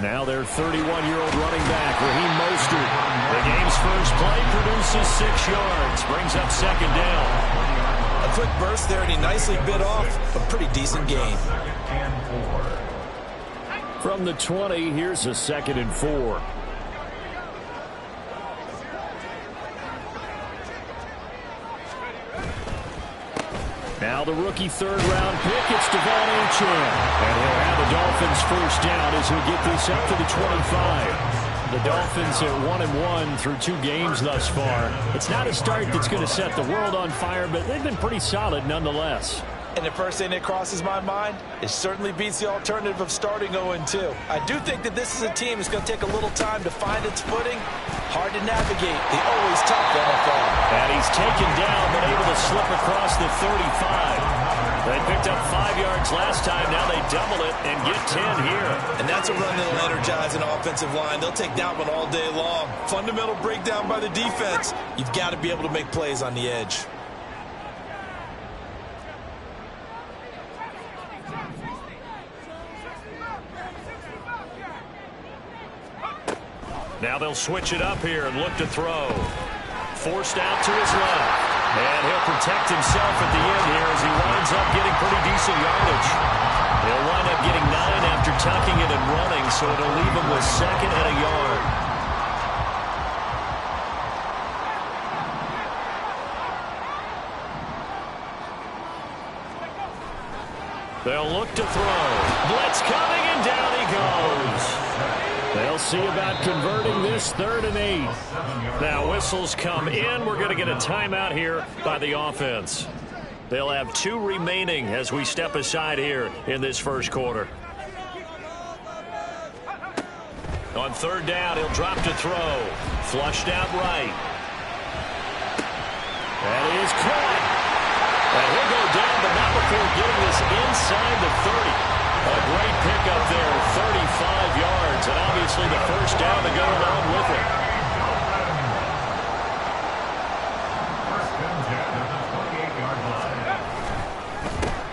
Now their 31-year-old running back, Raheem Mostert. The game's first play produces 6 yards, brings up second down. A quick burst there, and he nicely bit off a pretty decent gain. From the 20, here's a 2nd and 4. Now the rookie third-round pick, it's Devon Achane. And he'll have the Dolphins first down as we get this up to the 25. The Dolphins at 1-1 through 2 games thus far. It's not a start that's going to set the world on fire, but they've been pretty solid nonetheless. And the first thing that crosses my mind, it certainly beats the alternative of starting 0-2. I do think that this is a team that's going to take a little time to find its footing. Hard to navigate the always tough NFL. And he's taken down, but able to slip across the 35. They picked up 5 yards last time. Now they double it and get 10 here. And that's a run that'll energize an offensive line. They'll take that one all day long. Fundamental breakdown by the defense. You've got to be able to make plays on the edge. Now they'll switch it up here and look to throw. Forced out to his left. And he'll protect himself at the end here as he winds up getting pretty decent yardage. He'll wind up getting 9 after tucking it and running, so it'll leave him with 2nd and a yard. They'll look to throw. Blitz coming, and down he goes. They'll see about converting this 3rd and 8. Now whistles come in. We're going to get a timeout here by the offense. They'll have 2 remaining as we step aside here in this first quarter. On 3rd down, he'll drop to throw. Flushed out right. That is caught. And he'll go down, but not before getting this inside the 30. A great pickup there, 35 yards, and obviously the first down to go along with it.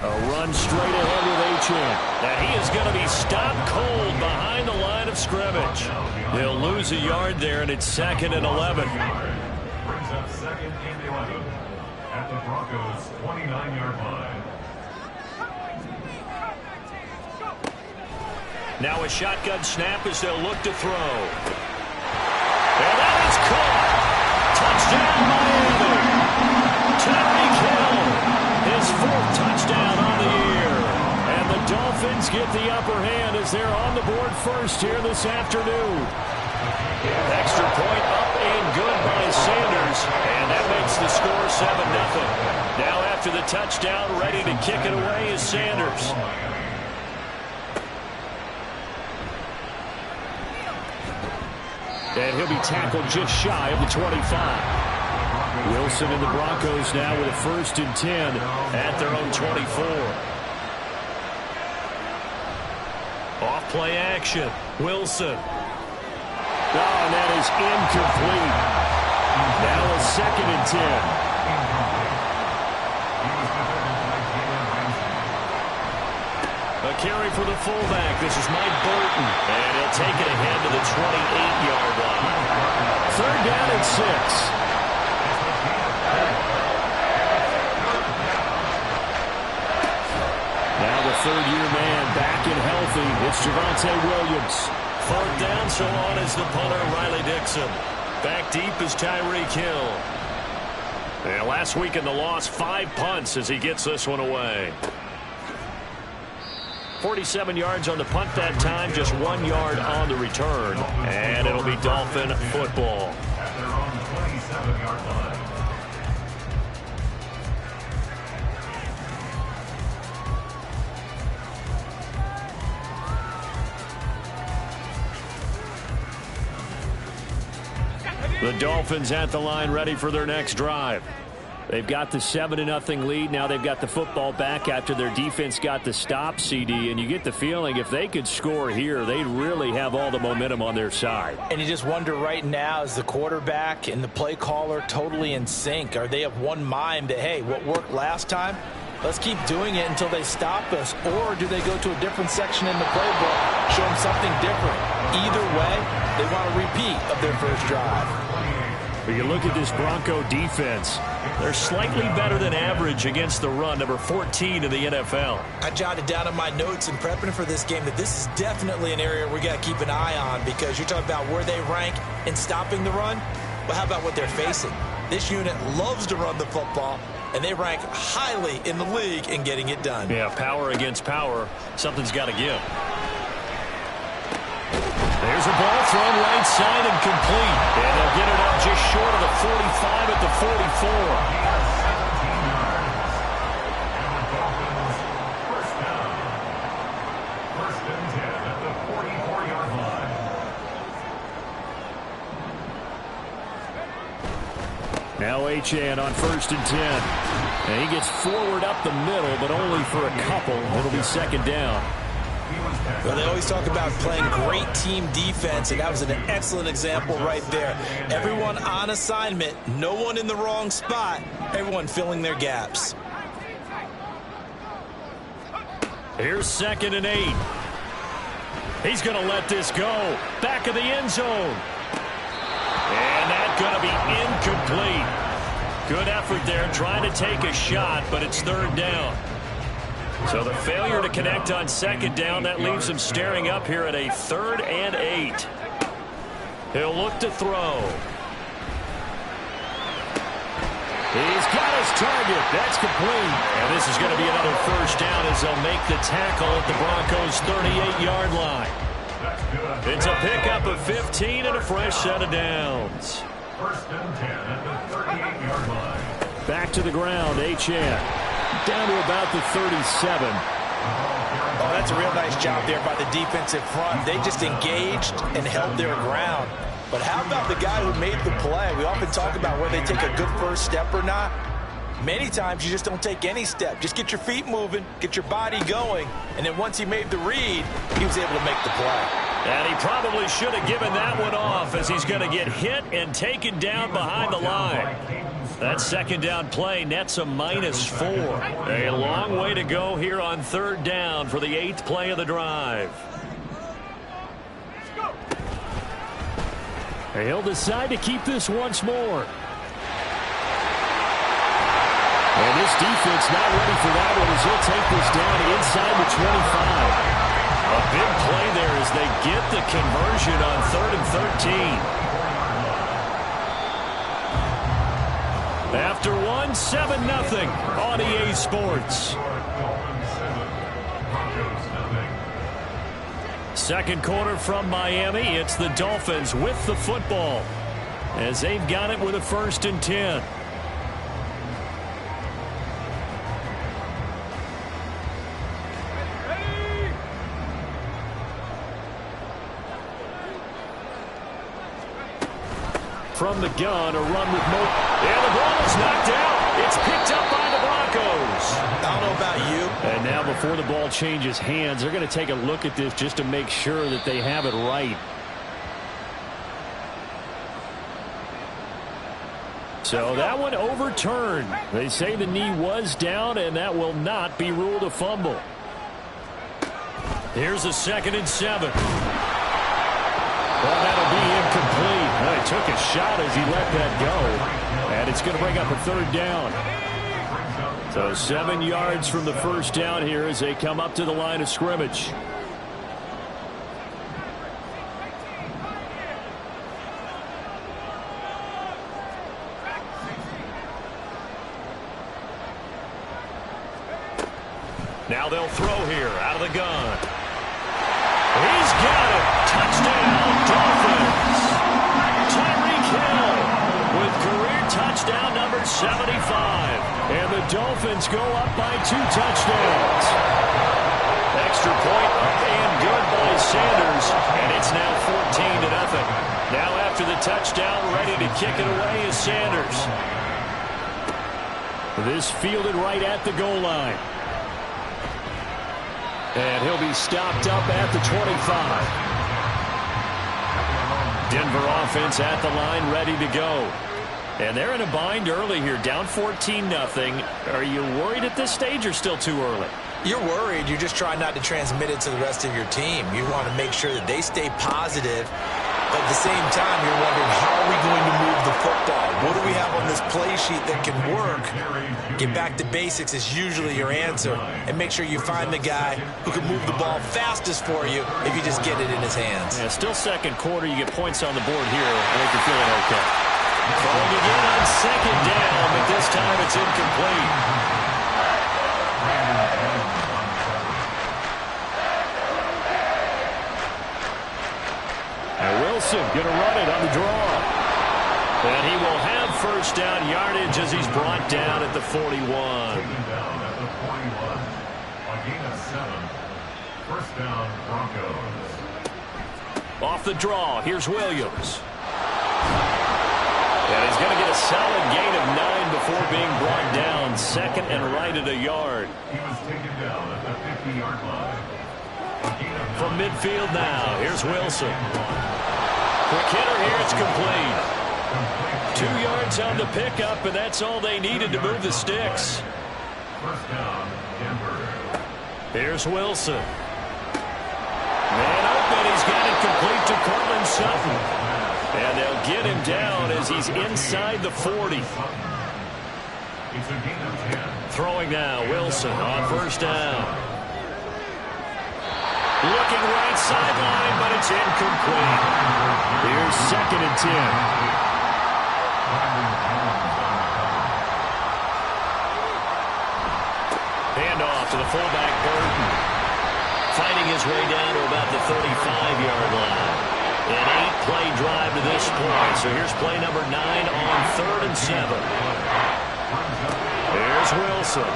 A run straight ahead with Achane. And he is going to be stopped cold behind the line of scrimmage. They'll lose a yard there, and it's 2nd and 11. Brings up 2nd and 11 at the Broncos' 29-yard line. Now a shotgun snap as they'll look to throw. And that is caught. Touchdown, Miami. Tyreek Hill, his 4th touchdown on the year. And the Dolphins get the upper hand as they're on the board first here this afternoon. Extra point up and good by Sanders. And that makes the score 7-0. Now after the touchdown, ready to kick it away is Sanders. And he'll be tackled just shy of the 25. Wilson and the Broncos now with a 1st and 10 at their own 24. Off play action. Wilson. Oh, and that is incomplete. Now a 2nd and 10. A carry for the fullback. This is Mike Burton. And he'll take it ahead to the 28-yard line. 3rd down and 6. Now the 3rd-year man back and healthy. It's Javonte Williams. 4th down, so on is the punter, Riley Dixon. Back deep is Tyreek Hill. And last week in the loss, 5 punts as he gets this one away. 47 yards on the punt that time, just 1 yard on the return. And it'll be Dolphin football. At their own 27-yard line. The Dolphins at the line ready for their next drive. They've got the 7-0 lead. Now they've got the football back after their defense got the stop, CD. And you get the feeling if they could score here, they'd really have all the momentum on their side. And you just wonder right now, is the quarterback and the play caller totally in sync? Are they of one mind that, hey, what worked last time, Let's keep doing it until they stop us. Or do they go to a different section in the playbook, show them something different? Either way, they want a repeat of their first drive. But you look at this Bronco defense, they're slightly better than average against the run, number 14 in the NFL. I jotted down in my notes in prepping for this game that this is definitely an area we got to keep an eye on, because you're talking about where they rank in stopping the run. Well, how about what they're facing? This unit loves to run the football, and they rank highly in the league in getting it done. Yeah, power against power. Something's got to give. There's a ball thrown right side and complete. And they'll get it up just short of the 45 at the 44. First and 10 at the 44-yard line. Now Achane on first and 10. And he gets forward up the middle, but only for a couple. It'll be second down. Well, they always talk about playing great team defense, and that was an excellent example right there. Everyone on assignment, no one in the wrong spot, everyone filling their gaps. Here's second and 8. He's going to let this go. Back of the end zone. And that's going to be incomplete. Good effort there trying to take a shot, but it's third down. So the failure to connect on second down, that leaves him staring up here at a 3rd and 8. He'll look to throw. He's got his target. That's complete. And this is going to be another first down as they'll make the tackle at the Broncos' 38-yard line. It's a pickup of 15 and a fresh set of downs. First and 10 at the 38-yard line. Back to the ground, Achane. Down to about the 37. Oh, that's a real nice job there by the defensive front. They just engaged and held their ground. But how about the guy who made the play? We often talk about whether they take a good first step or not. Many times you just don't take any step. Just get your feet moving, get your body going, and then once he made the read, he was able to make the play. And he probably should have given that one off, as he's going to get hit and taken down behind the line. That second down play nets a -4. A long way to go here on third down for the 8th play of the drive. He'll decide to keep this once more. And this defense not ready for that one, as he'll take this down inside the 25. A big play there as they get the conversion on 3rd and 13. After one, 7-0 on EA Sports. Second quarter from Miami. It's the Dolphins with the football, as they've got it with a 1st and 10. From the gun, a run with Mo. And the ball is knocked out. It's picked up by the Broncos. I don't know about you. And now before the ball changes hands, they're going to take a look at this just to make sure that they have it right. So that one overturned. They say the knee was down, and that will not be ruled a fumble. Here's a 2nd and 7. Well, that'll be incomplete. Well, he took a shot as he let that go. And it's going to bring up a 3rd down. So 7 yards from the first down here as they come up to the line of scrimmage. Now they'll throw here out of the gun. He's got it. Touchdown, Dolphins. Tyreek Hill with career touchdown number 75. And the Dolphins go up by 2 touchdowns. Extra point up and good by Sanders. And it's now 14-0. Now after the touchdown, ready to kick it away is Sanders. This fielded right at the goal line. And he'll be stopped up at the 25. Denver offense at the line, ready to go. And they're in a bind early here, down 14-0. Are you worried at this stage or still too early? You're worried. You're just trying not to transmit it to the rest of your team. You want to make sure that they stay positive. But at the same time, you're wondering, how are we going to move the football? What do we have on this play sheet that can work? Get back to basics is usually your answer. And make sure you find the guy who can move the ball fastest for you if you just get it in his hands. Yeah, still second quarter. You get points on the board here. I think you're feeling okay. Throwing again on second down, but this time it's incomplete. And Wilson going to run it on the draw. And he will have first down yardage as he's brought down at the 41. Taken down at the 41. A gain of 7. First down, Broncos. Off the draw, here's Williams. And he's going to get a solid gain of 9 before being brought down. Second and right at a yard. He was taken down at the 50-yard line. From midfield now, here's Wilson. Quick hitter here, it's complete. 2 yards on the pickup, and that's all they needed to move the sticks. First down, Denver. Here's Wilson. Man open, he's got it complete to Cortland Sutton. And they'll get him down as he's inside the 40. It's a gain of 10. Throwing now, Wilson on first down. Looking right sideline, but it's incomplete. Here's second and 10. Handoff to the fullback, Burton. Fighting his way down to about the 35-yard line. An 8-play drive to this point. So here's play number 9 on 3rd and 7. Here's Wilson.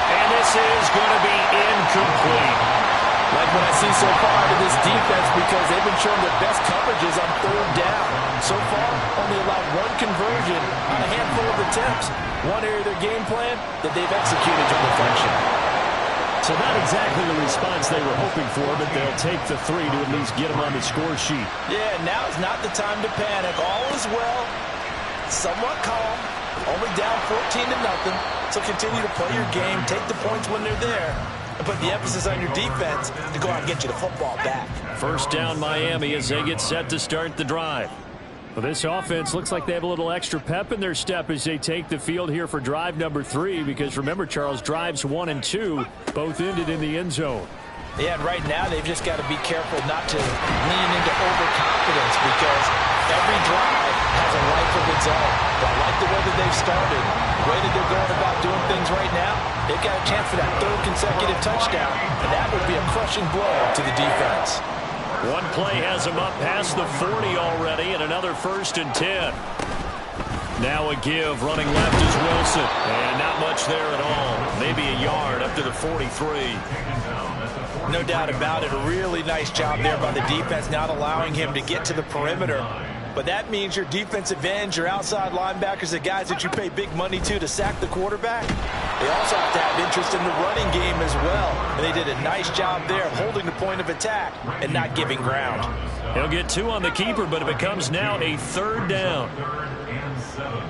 And this is going to be incomplete. Like what I see so far out of this defense, because they've been showing their best coverages on 3rd down. So far, only allowed 1 conversion on a handful of attempts. One area of their game plan that they've executed to perfection. So not exactly the response they were hoping for, but they'll take the 3 to at least get them on the score sheet. Yeah, now is not the time to panic. All is well, somewhat calm, only down 14-0. So continue to play your game, take the points when they're there, and put the emphasis on your defense to go out and get you the football back. First down Miami as they get set to start the drive. Well, this offense looks like they have a little extra pep in their step as they take the field here for drive number 3, because remember, Charles, drives 1 and 2 both ended in the end zone. Yeah, and right now they've just got to be careful not to lean into overconfidence, because every drive has a life of its own. But I like the way that they've started, the way that they're going about doing things right now. They've got a chance for that 3rd consecutive touchdown, and that would be a crushing blow to the defense. One play has him up past the 40 already, and another 1st and 10. Now a give, running left is Wilson, and not much there at all. Maybe a yard up to the 43. No doubt about it. A really nice job there by the defense, not allowing him to get to the perimeter. But that means your defensive ends, your outside linebackers, the guys that you pay big money to sack the quarterback, they also have to have interest in the running game as well. And they did a nice job there of holding the point of attack and not giving ground. He'll get 2 on the keeper, but it becomes now a 3rd down. 3rd and 7.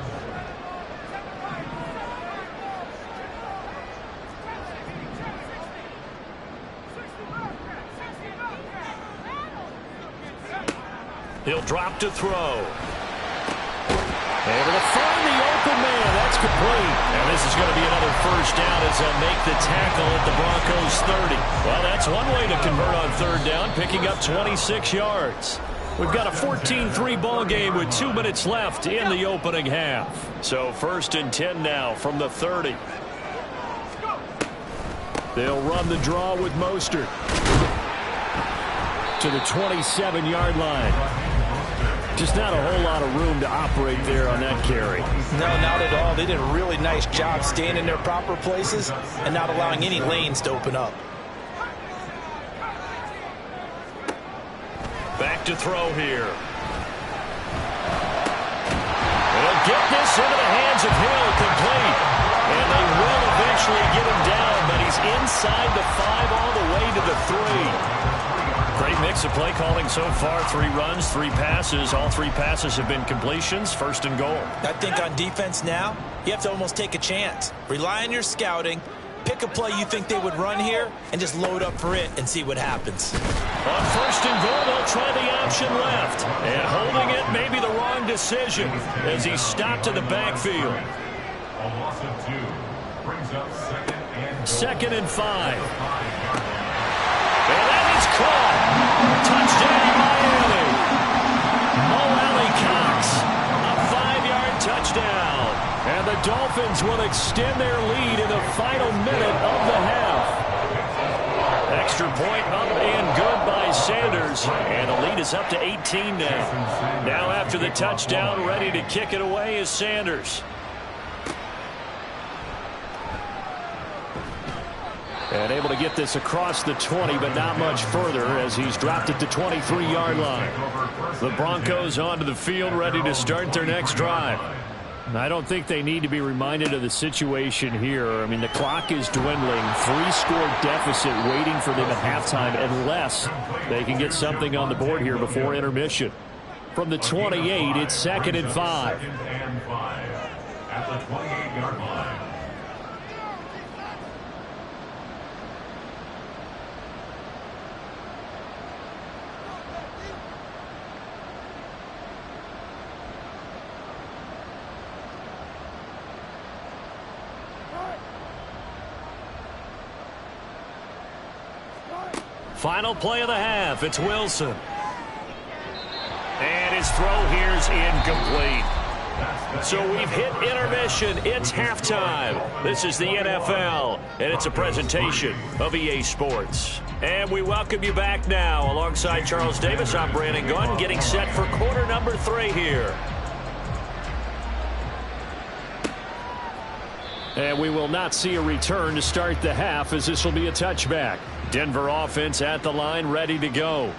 He'll drop to throw. Able to find the open man. That's complete. And this is going to be another first down as they'll make the tackle at the Broncos 30. Well, that's one way to convert on 3rd down, picking up 26 yards. We've got a 14-3 ball game with 2 minutes left in the opening half. So 1st and 10 now from the 30. They'll run the draw with Mostert to the 27-yard line. Just not a whole lot of room to operate there on that carry. No, not at all. They did a really nice job staying in their proper places and not allowing any lanes to open up. Back to throw here. They'll get this into the hands of Hill, complete. And they will eventually get him down, but he's inside the 5 all the way to the 3. They Great mix of play calling so far. 3 runs, 3 passes. All 3 passes have been completions. First and goal. I think on defense now, you have to almost take a chance. Rely on your scouting. Pick a play you think they would run here and just load up for it and see what happens. On first and goal, they'll try the option left. And holding it may be the wrong decision as he stopped in the backfield. A loss of 2 brings up second and 5. And that is caught. Touchdown, Miami. Mo Alley Cox, a 5-yard touchdown. And the Dolphins will extend their lead in the final minute of the half. Extra point up and good by Sanders. And the lead is up to 18 now. Now after the touchdown, ready to kick it away is Sanders. And able to get this across the 20, but not much further as he's dropped at the 23-yard line. The Broncos onto the field, ready to start their next drive. I don't think they need to be reminded of the situation here. I mean, the clock is dwindling. 3-score deficit waiting for them at halftime unless they can get something on the board here before intermission. From the 28, it's 2nd and 5. At the 28-yard line. Final play of the half. It's Wilson. And his throw here is incomplete. So we've hit intermission. It's halftime. This is the NFL, and it's a presentation of EA Sports. And we welcome you back now. Alongside Charles Davis, I'm Brandon Gunn, getting set for quarter number 3 here. And we will not see a return to start the half as this will be a touchback. Denver offense at the line, ready to go.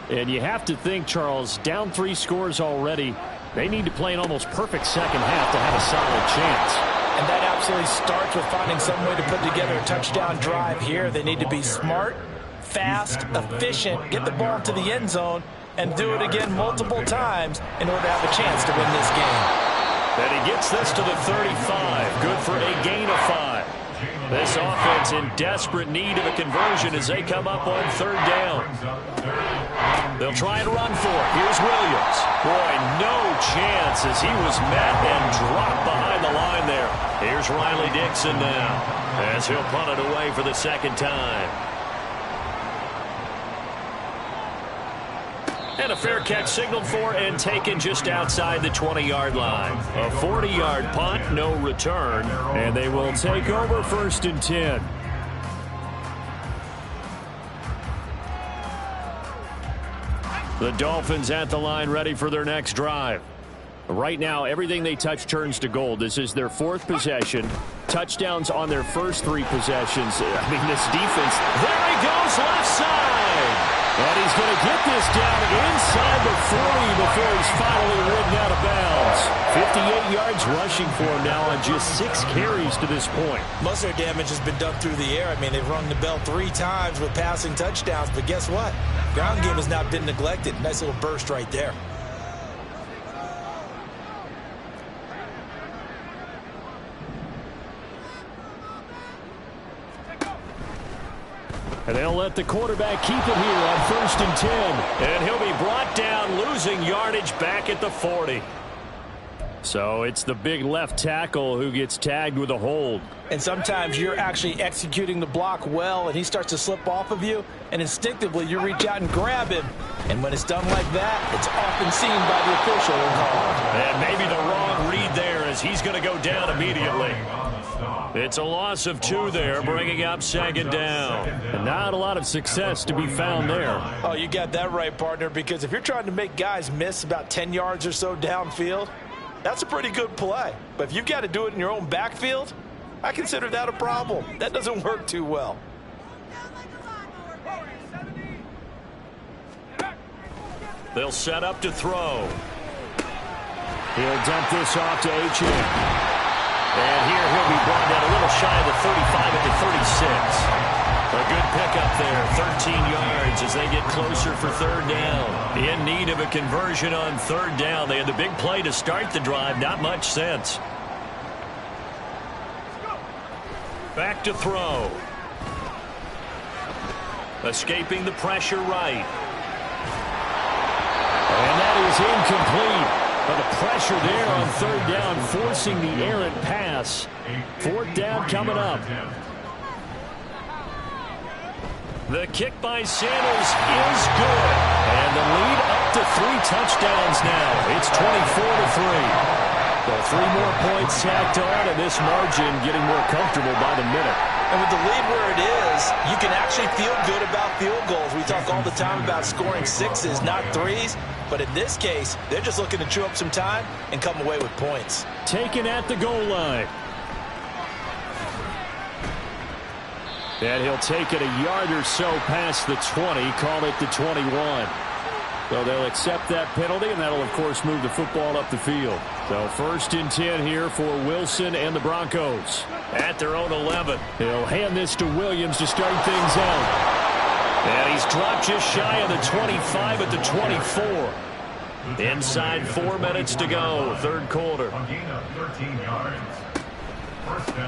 And you have to think, Charles, down 3 scores already. They need to play an almost perfect second half to have a solid chance. And that absolutely starts with finding some way to put together a touchdown drive here. They need to be smart, fast, efficient, get the ball to the end zone, and do it again multiple times in order to have a chance to win this game. And he gets this to the 35. Good for a gain of 5. This offense in desperate need of a conversion as they come up on 3rd down. They'll try and run for it. Here's Williams. Boy, no chance as he was met and dropped behind the line there. Here's Riley Dixon now as he'll punt it away for the 2nd time. And a fair catch signaled for and taken just outside the 20-yard line. A 40-yard punt, no return, and they will take over 1st and 10. The Dolphins at the line, ready for their next drive. Right now, everything they touch turns to gold. This is their 4th possession. Touchdowns on their first 3 possessions. I mean, this defense. There he goes, left side. And he's going to get this down inside the 40 before he's finally ridden out of bounds. 58 yards rushing for him now on just 6 carries to this point. Most of their damage has been done through the air. I mean, they've rung the bell 3 times with passing touchdowns, but guess what? Ground game has not been neglected. Nice little burst right there. And they'll let the quarterback keep it here on 1st and 10. And he'll be brought down, losing yardage back at the 40. So it's the big left tackle who gets tagged with a hold. And sometimes you're actually executing the block well, and he starts to slip off of you, and instinctively you reach out and grab him. And when it's done like that, it's often seen by the official and called. And maybe the wrong read there as he's going to go down immediately. It's a loss of 2 there, bringing up 2nd down. And not a lot of success to be found there. Oh, you got that right, partner, because if you're trying to make guys miss about 10 yards or so downfield, that's a pretty good play. But if you've got to do it in your own backfield, I consider that a problem. That doesn't work too well. They'll set up to throw. He'll dump this off to H.M. And here he'll be brought down a little shy of the 35 at the 36. A good pickup there. there. 13 yards as they get closer for third down. In need of a conversion on third down. They had the big play to start the drive. Not much sense. Back to throw. Escaping the pressure right. And that is incomplete. But the pressure there on third down, forcing the errant pass. Fourth down coming up. The kick by Sanders is good. And the lead up to 3 touchdowns now. It's 24-3. Well, 3 more points tacked on, and this margin getting more comfortable by the minute. And with the lead where it is, you can actually feel good about field goals. We talk all the time about scoring 6s, not 3s. But in this case, they're just looking to chew up some time and come away with points. Taken at the goal line. And he'll take it a yard or so past the 20, call it the 21. So they'll accept that penalty, and that'll, of course, move the football up the field. So 1st and 10 here for Wilson and the Broncos. At their own 11. He'll hand this to Williams to start things out. And he's dropped just shy of the 25 at the 24. Inside 4 minutes to go, third quarter.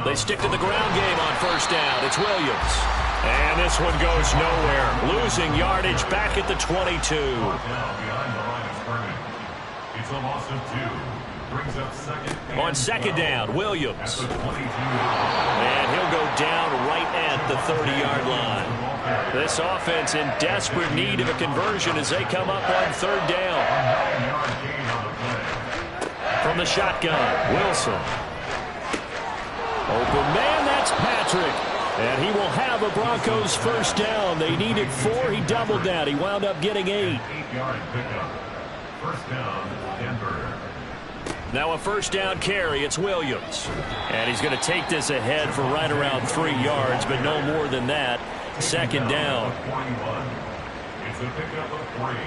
They stick to the ground game on first down. It's Williams. And this one goes nowhere. Losing yardage back at the 22. It's a loss of 2. Brings up on second down, Williams. And he'll go down right at the 30-yard line. This offense in desperate need of a conversion as they come up on third down. From the shotgun, Wilson. Open man, that's Patrick. And he will have a Broncos first down. They needed 4. He doubled that. He wound up getting 8. 8-yard pickup. First down, Denver. Now a first down carry. It's Williams. And he's going to take this ahead for right around 3 yards, but no more than that. Second down. It's a pickup of 3.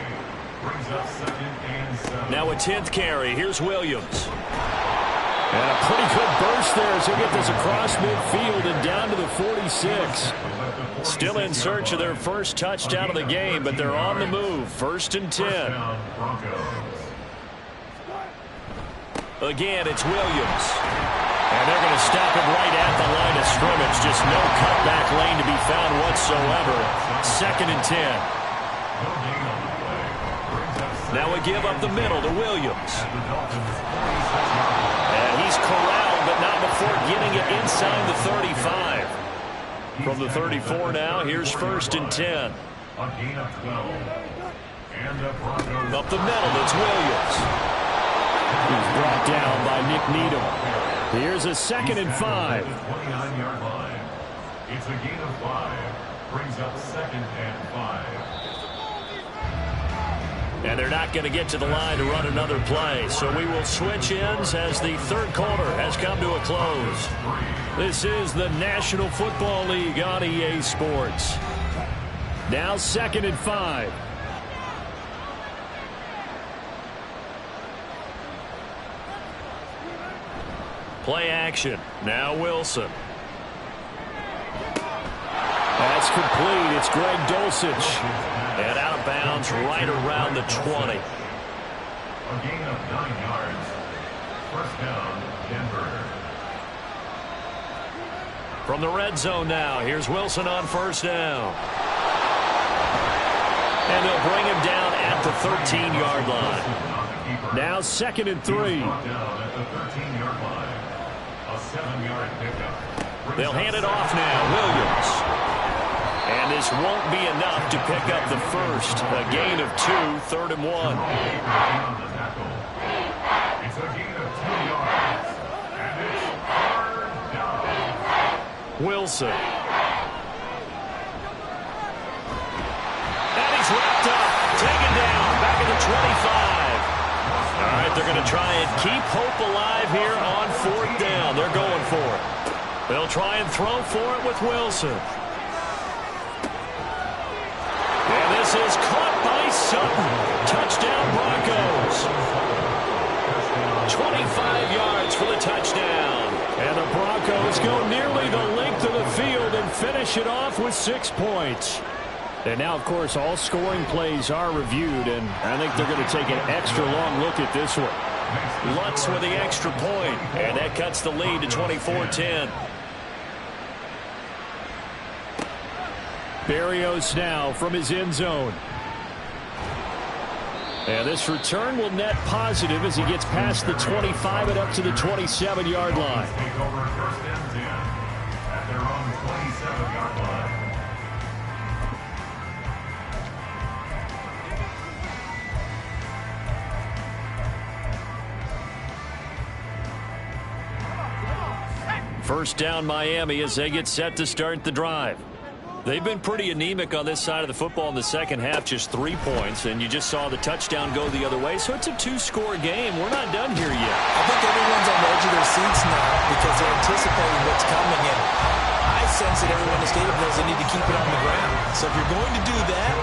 Brings up 2nd and 7. Now a 10th carry. Here's Williams. And a pretty good burst there as he'll get this across midfield and down to the 46. Still in search of their first touchdown of the game, but they're on the move. 1st and 10. Again, it's Williams. And they're going to stop him right at the line of scrimmage. Just no cutback lane to be found whatsoever. 2nd and 10. Now a give up the middle to Williams. And he's corralled, but not before getting it inside the 35. From the 34 now, here's 1st and 10. Up the middle, it's Williams. He's brought down by Nick Needham. Here's a 2nd and 5. 29-yard line. It's a gain of 5. Brings up 2nd and 5. And they're not going to get to the line to run another play. So we will switch ends as the third quarter has come to a close. This is the National Football League on EA Sports. Now 2nd and 5. Play action. Now Wilson. That's complete. It's Greg Dulcich. And out of bounds right around the 20. A gain of 9 yards. First down, Denver. From the red zone now, here's Wilson on first down. And they'll bring him down at the 13-yard line. Now 2nd and 3. Down at the 13-yard line. A 7-yard pickup. They'll hand it off now, Williams. And this won't be enough to pick up the first. A gain of 2, 3rd and 1. It's a gain of 2 yards. And it's 3rd down. Wilson. And he's wrapped up. Taken down. Back at the 25. All right, they're going to try and keep hope alive here on 4th down. They're going for it. They'll try and throw for it with Wilson. And this is caught by Sutton. Touchdown Broncos. 25 yards for the touchdown. And the Broncos go nearly the length of the field and finish it off with 6 points. And now, of course, all scoring plays are reviewed, and I think they're going to take an extra long look at this one. Lutz with the extra point, and that cuts the lead to 24-10. Berrios now from his end zone. And this return will net positive as he gets past the 25 and up to the 27-yard line. Take over first and 10 at their own 27-yard line. First down Miami as they get set to start the drive. They've been pretty anemic on this side of the football in the second half, just 3 points, and you just saw the touchdown go the other way, so it's a 2-score game. We're not done here yet. I think everyone's on the edge of their seats now because they're anticipating what's coming, and I sense that everyone in the stadium knows they need to keep it on the ground. So if you're going to do that,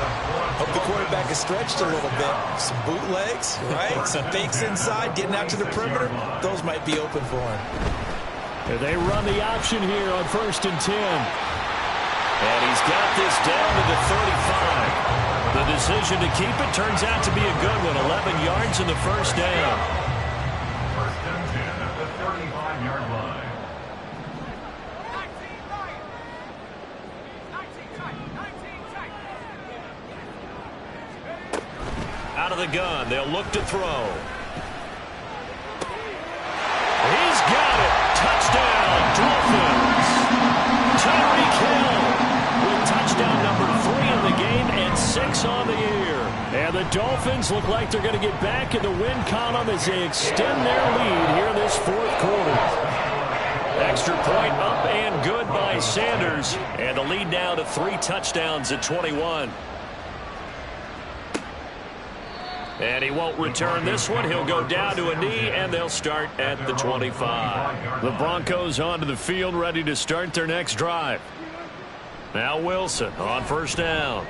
hope the quarterback is stretched a little bit. Some bootlegs, right? Some fakes inside, getting out to the perimeter. Those might be open for him. They run the option here on 1st and 10. And he's got this down to the 35. The decision to keep it turns out to be a good one. 11 yards in the first down. First and 10 at the 35-yard line. Out of the gun, they'll look to throw. He's got it. Touchdown, Dolphins. Tyreek Hill with touchdown number 3 in the game and 6 on the year. And the Dolphins look like they're going to get back in the win column as they extend their lead here in this 4th quarter. Extra point up and good by Sanders. And the lead now to 3 touchdowns at 21. And he won't return this one. He'll go down to a knee, and they'll start at the 25. The Broncos onto the field, ready to start their next drive. Now Wilson on first down.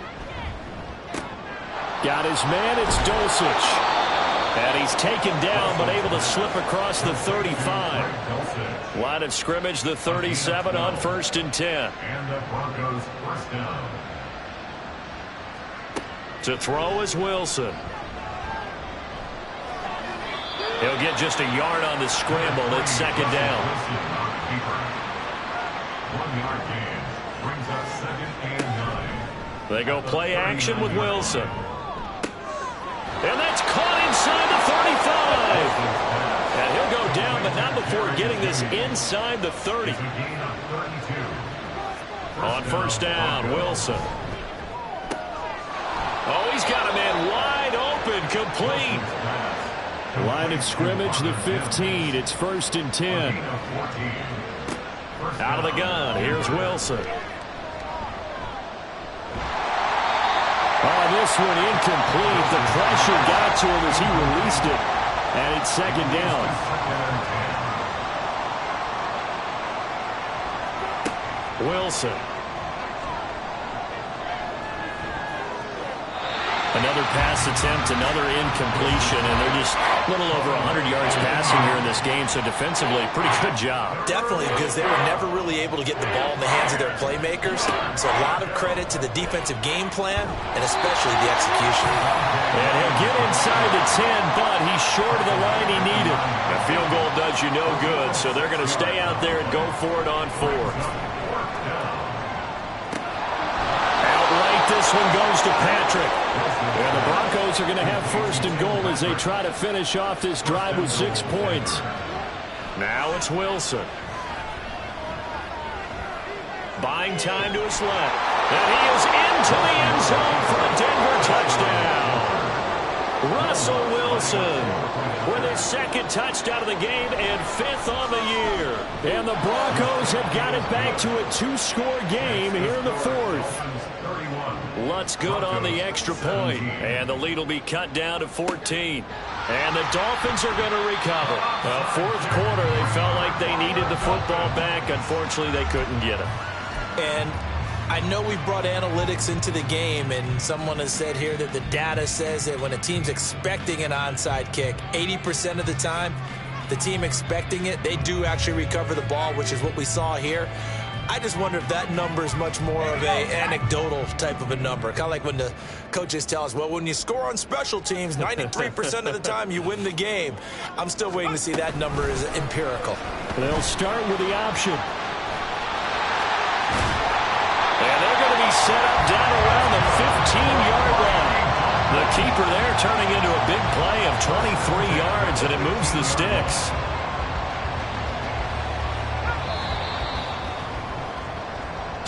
Got his man, it's Dulcich. And he's taken down, but able to slip across the 35. Line of scrimmage, the 37 on 1st and 10. And the Broncos first down. To throw is Wilson. He'll get just a yard on the scramble. It's 2nd down. 1 yard gain brings up 2nd and 9. They go play action with Wilson. And that's caught inside the 35. And he'll go down, but not before getting this inside the 30. On first down, Wilson. Oh, he's got a man wide open, complete. Line of scrimmage, the 15. It's 1st and 10. Out of the gun, here's Wilson. Oh, this one incomplete. The pressure got to him as he released it. And it's 2nd down. Wilson. Another pass attempt, another incompletion, and they're just a little over 100 yards passing here in this game, so defensively, pretty good job. Definitely, because they were never really able to get the ball in the hands of their playmakers. So a lot of credit to the defensive game plan, and especially the execution. And he'll get inside the 10, but he's short of the line he needed. A field goal does you no good, so they're going to stay out there and go for it on 4th. This one goes to Patrick. And the Broncos are going to have 1st and goal as they try to finish off this drive with 6 points. Now it's Wilson. Buying time to his left. And he is into the end zone for a Denver touchdown. Russell Wilson with his 2nd touchdown of the game and 5th on the year. And the Broncos have got it back to a 2-score game here in the 4th. Lutz good on the extra point, and the lead will be cut down to 14. And the Dolphins are going to recover. 4th quarter, they felt like they needed the football back. Unfortunately, they couldn't get it. And I know we brought analytics into the game, and someone has said here that the data says that when a team's expecting an onside kick, 80% of the time, the team expecting it, they do actually recover the ball, which is what we saw here. I just wonder if that number is much more of a anecdotal type of a number. Kind of like when the coaches tell us, well, when you score on special teams, 93% of the time you win the game. I'm still waiting to see that number is empirical. They'll start with the option. And they're going to be set up down around the 15-yard line. The keeper there turning into a big play of 23 yards, and it moves the sticks.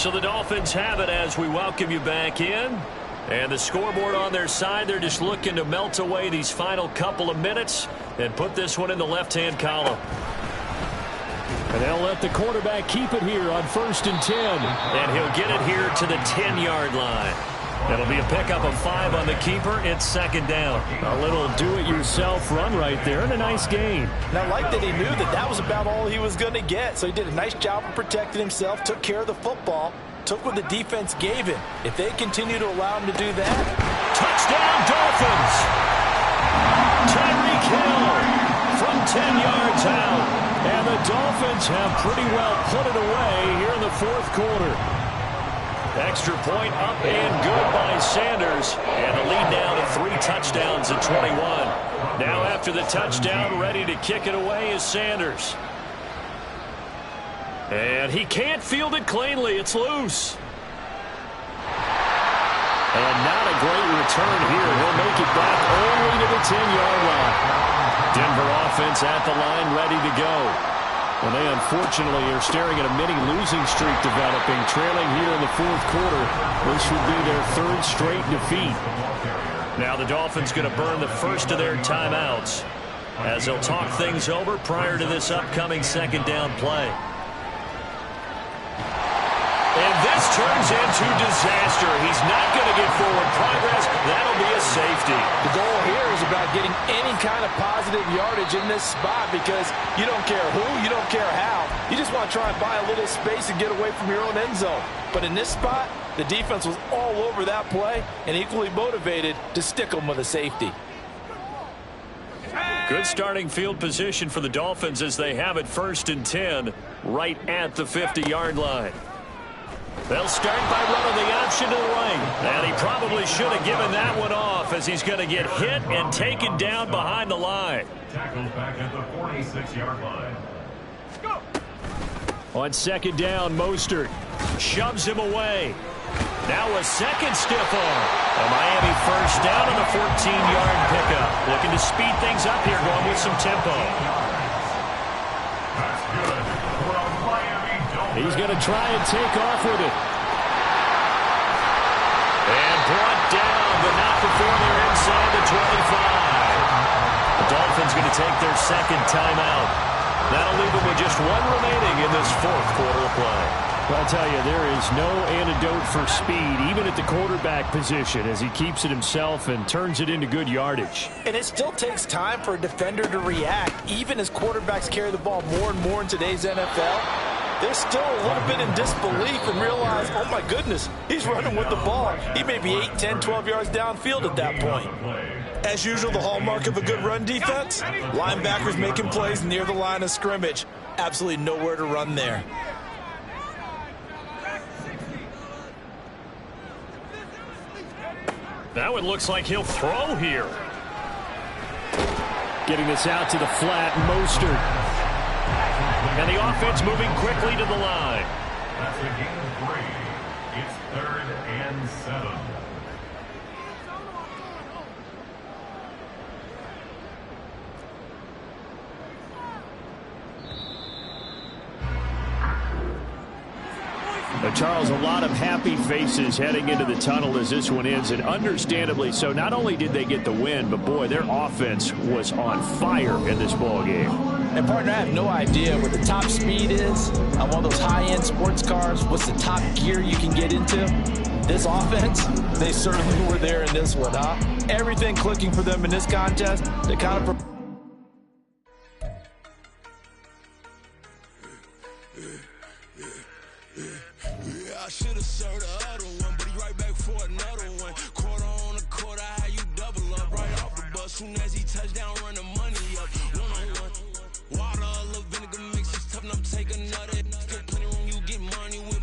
So the Dolphins have it as we welcome you back in. And the scoreboard on their side, they're just looking to melt away these final couple of minutes and put this one in the left-hand column. And they'll let the quarterback keep it here on 1st and 10. And he'll get it here to the 10-yard line. That'll be a pickup of 5 on the keeper. It's 2nd down. A little do-it-yourself run right there and a nice gain. And I like that he knew that that was about all he was going to get. So he did a nice job of protecting himself, took care of the football, took what the defense gave him. If they continue to allow him to do that. Touchdown, Dolphins! Tyreek Hill from 10 yards out. And the Dolphins have pretty well put it away here in the 4th quarter. Extra point up and good by Sanders. And the lead now to 3 touchdowns at 21. Now after the touchdown, ready to kick it away is Sanders. And he can't field it cleanly. It's loose. And not a great return here. He'll make it back only to the 10-yard line. Denver offense at the line ready to go. Well, they unfortunately are staring at a mini losing streak developing, trailing here in the 4th quarter. This would be their 3rd straight defeat. Now the Dolphins going to burn the first of their timeouts as they'll talk things over prior to this upcoming 2nd down play. And this turns into disaster. He's not going to get forward progress. That'll be a safety. The goal here is about getting any kind of positive yardage in this spot because you don't care who, you don't care how. You just want to try and buy a little space and get away from your own end zone. But in this spot, the defense was all over that play and equally motivated to stick them with a safety. Good starting field position for the Dolphins as they have it 1st and 10 right at the 50-yard line. They'll start by running the option to the lane. And he probably should have given that one off as he's going to get hit and taken down behind the line. Tackled back at the 46-yard line. On 2nd down, Mostert shoves him away. Now a second stiff arm. A Miami 1st down on the 14-yard pickup. Looking to speed things up here, going with some tempo. That's good for a Miami Dolphins. He's going to try and take off with it. And brought down, but not before they're inside the 25. The Dolphins going to take their 2nd timeout. That'll leave them with just 1 remaining in this 4th quarter of play. Well, I'll tell you, there is no antidote for speed, even at the quarterback position, as he keeps it himself and turns it into good yardage. And it still takes time for a defender to react, even as quarterbacks carry the ball more and more in today's NFL. They're still a little bit in disbelief and realize, oh my goodness, he's running with the ball. He may be 8, 10, 12 yards downfield at that point. As usual, the hallmark of a good run defense, linebackers making plays near the line of scrimmage. Absolutely nowhere to run there. Now it looks like he'll throw here. Getting this out to the flat, Mostert. And the offense moving quickly to the line. That's a gain of 3. It's 3rd and 7. But Charles, a lot of happy faces heading into the tunnel as this one ends, and understandably so. Not only did they get the win, but boy, their offense was on fire in this ball game. And partner, I have no idea what the top speed is on one of those high-end sports cars. What's the top gear you can get into? This offense, they certainly were there in this one, huh? Everything clicking for them in this contest. They kind of... I should have served the other one, but he right back for another one. Quarter on a quarter, how you double up right off the bus. Soon as he touch down, run the money up. One-on-one. Water, a little vinegar mix, it's tough enough to take another. Still plenty room, you get money with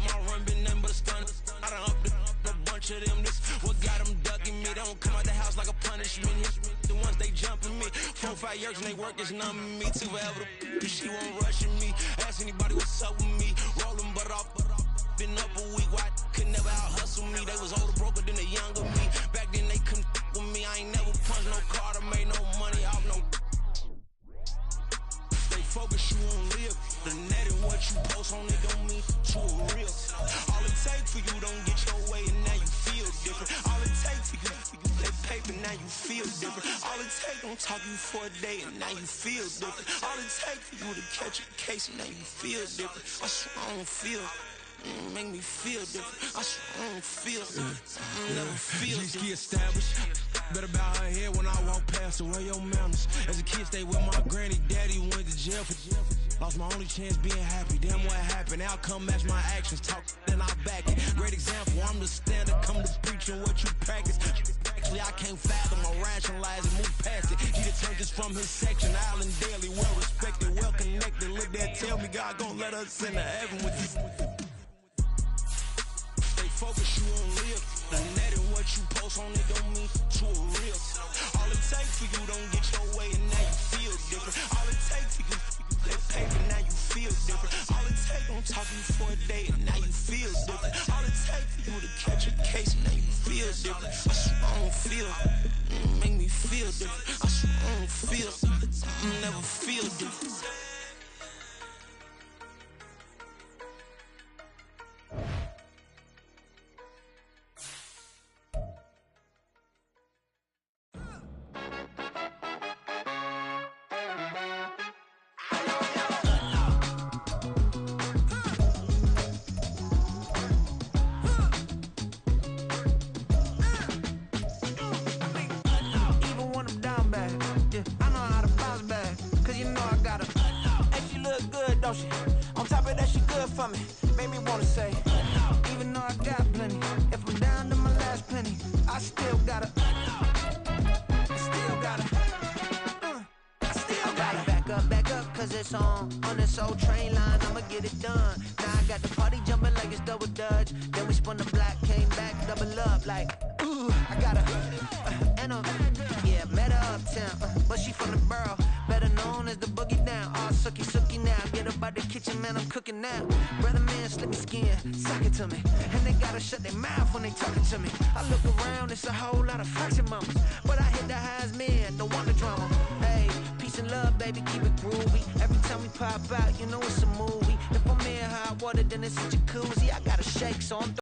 them this. What got them ducking me? They don't come out the house like a punishment. The ones they jumping me. 4-5 years and they work is numbing me. Too forever the she won't rushing me. Ask anybody what's up with me. Rolling but off. Been up a week, why could never out hustle me? They was older, broker than the younger me. Back then they couldn't with me. I ain't never punched no card or made no money off no. They focus you on live. The net and what you post on it don't mean to a real. All it takes for you don't get your way and now you feel different. All it takes for you that paper, now you feel different. All it takes don't talk you for a day and now you feel different. All it takes for you to catch a case and now you feel different. I swear I don't feel. Make me feel different. I swear I don't feel. Never feel different. Established. Better bow her head when I walk past her. Where your manners? As a kid, stayed with my granny. Daddy went to jail for jail. Lost my only chance being happy. Damn, what happened? Outcome match my actions. Talk then I back it. Great example. I'm the standard. Come to preaching what you practice. Actually, I can't fathom or rationalize and move past it. He turned this from his section. Island daily, well respected, well connected. Look there, tell me God gon' let us into heaven with this. Focus you on live. The net and what you post on it don't mean to a real. All it takes for you don't get your way and now you feel different. All it takes for you that paper, now you feel different. All it takes don't talk you for a day and now you feel different. All it takes for you to catch a case and now you feel different. I swear I don't feel. Make me feel different. I swear I don't feel. Never feel different. On top of that, she good for me. Made me wanna say, even though I got plenty, if I'm down to my last penny, I still gotta, back up, cause it's on this old train line, I'ma get it done. Now I got the party jumping like it's double dutch. Then we spun the block, came back, double up, like, ooh, I got met her uptown, but she from the borough, better known as the boogie down. All sookie now, get up out the kitchen, man, I'm cooking now. Brother man, slip me skin, suck it to me, and they gotta shut their mouth when they talking to me. I look around, it's a whole lot of fraction mamas, but I hit the highs, man, don't want the drama. Hey, peace and love, baby, keep it groovy. Every time we pop out, you know it's a movie. If I'm in hot water, then it's a jacuzzi. I gotta shake, so I'm